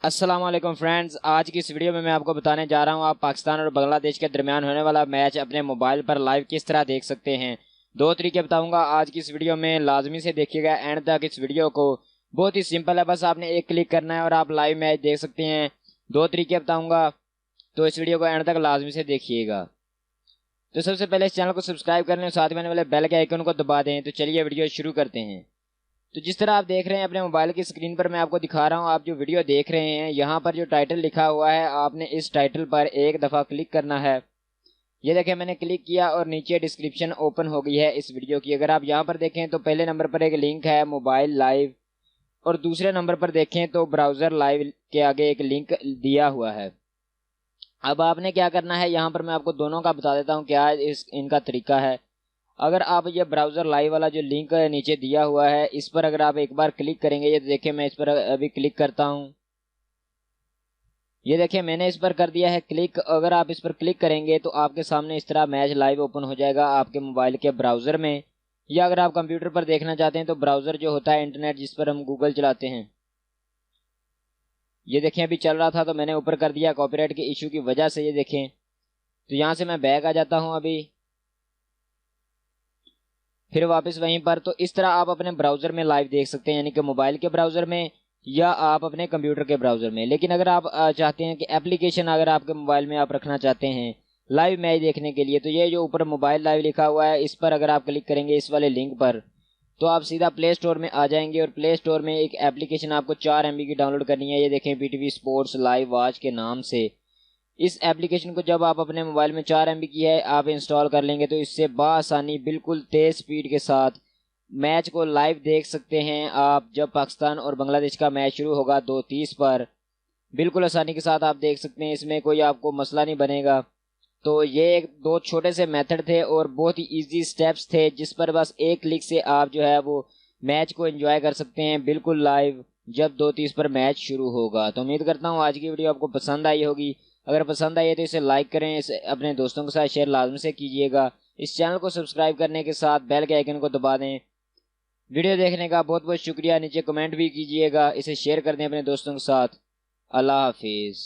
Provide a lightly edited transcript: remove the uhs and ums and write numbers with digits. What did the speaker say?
अस्सलाम वालेकुम फ्रेंड्स, आज की इस वीडियो में मैं आपको बताने जा रहा हूं आप पाकिस्तान और बांग्लादेश के दरमियान होने वाला मैच अपने मोबाइल पर लाइव किस तरह देख सकते हैं। दो तरीके बताऊंगा आज की इस वीडियो में, लाजमी से देखिएगा एंड तक इस वीडियो को। बहुत ही सिंपल है, बस आपने एक क्लिक करना है और आप लाइव मैच देख सकते हैं। दो तरीके बताऊंगा तो इस वीडियो को एंड तक लाजमी से देखिएगा। तो सबसे पहले इस चैनल को सब्सक्राइब कर लें, साथ में आने वाले बेल के आइकन को दबा दें। तो चलिए वीडियो शुरू करते हैं। तो जिस तरह आप देख रहे हैं अपने मोबाइल की स्क्रीन पर मैं आपको दिखा रहा हूं, आप जो वीडियो देख रहे हैं यहाँ पर जो टाइटल लिखा हुआ है, आपने इस टाइटल पर एक दफ़ा क्लिक करना है। ये देखें मैंने क्लिक किया और नीचे डिस्क्रिप्शन ओपन हो गई है इस वीडियो की। अगर आप यहाँ पर देखें तो पहले नंबर पर एक लिंक है मोबाइल लाइव, और दूसरे नंबर पर देखें तो ब्राउज़र लाइव के आगे एक लिंक दिया हुआ है। अब आपने क्या करना है, यहाँ पर मैं आपको दोनों का बता देता हूँ क्या इनका तरीका है। अगर आप ये ब्राउज़र लाइव वाला जो लिंक नीचे दिया हुआ है, इस पर अगर आप एक बार क्लिक करेंगे, ये देखिए मैं इस पर अभी क्लिक करता हूँ। ये देखिए मैंने इस पर कर दिया है क्लिक। अगर आप इस पर क्लिक करेंगे तो आपके सामने इस तरह मैच लाइव ओपन हो जाएगा आपके मोबाइल के ब्राउज़र में, या अगर आप कंप्यूटर पर देखना चाहते हैं तो ब्राउज़र जो होता है इंटरनेट जिस पर हम गूगल चलाते हैं। ये देखें अभी चल रहा था तो मैंने ऊपर कर दिया कॉपीराइट के इशू की वजह से। ये देखें तो यहाँ से मैं बैक आ जाता हूँ अभी, फिर वापस वहीं पर। तो इस तरह आप अपने ब्राउज़र में लाइव देख सकते हैं, यानी कि मोबाइल के ब्राउज़र में या आप अपने कंप्यूटर के ब्राउज़र में। लेकिन अगर आप चाहते हैं कि एप्लीकेशन अगर आपके मोबाइल में आप रखना चाहते हैं लाइव मैच देखने के लिए, तो ये जो ऊपर मोबाइल लाइव लिखा हुआ है इस पर अगर आप क्लिक करेंगे इस वाले लिंक पर, तो आप सीधा प्ले स्टोर में आ जाएंगे। और प्ले स्टोर में एक एप्लीकेशन आपको 4 MB की डाउनलोड करनी है। ये देखें PTV स्पोर्ट्स लाइव वॉच के नाम से। इस एप्लीकेशन को जब आप अपने मोबाइल में 4 MB की है आप इंस्टॉल कर लेंगे तो इससे बासानी बिल्कुल तेज़ स्पीड के साथ मैच को लाइव देख सकते हैं आप। जब पाकिस्तान और बांग्लादेश का मैच शुरू होगा 2:30 पर, बिल्कुल आसानी के साथ आप देख सकते हैं, इसमें कोई आपको मसला नहीं बनेगा। तो ये एक दो छोटे से मेथड थे और बहुत ही इजी स्टेप्स थे जिस पर बस एक क्लिक से आप जो है वो मैच को एंजॉय कर सकते हैं बिल्कुल लाइव जब 2:30 पर मैच शुरू होगा। तो उम्मीद करता हूँ आज की वीडियो आपको पसंद आई होगी। अगर पसंद आई है तो इसे लाइक करें, इसे अपने दोस्तों के साथ शेयर लाजमी से कीजिएगा। इस चैनल को सब्सक्राइब करने के साथ बेल के आइकन को दबा दें। वीडियो देखने का बहुत बहुत शुक्रिया। नीचे कमेंट भी कीजिएगा, इसे शेयर कर दें अपने दोस्तों के साथ। अल्लाह हाफिज़।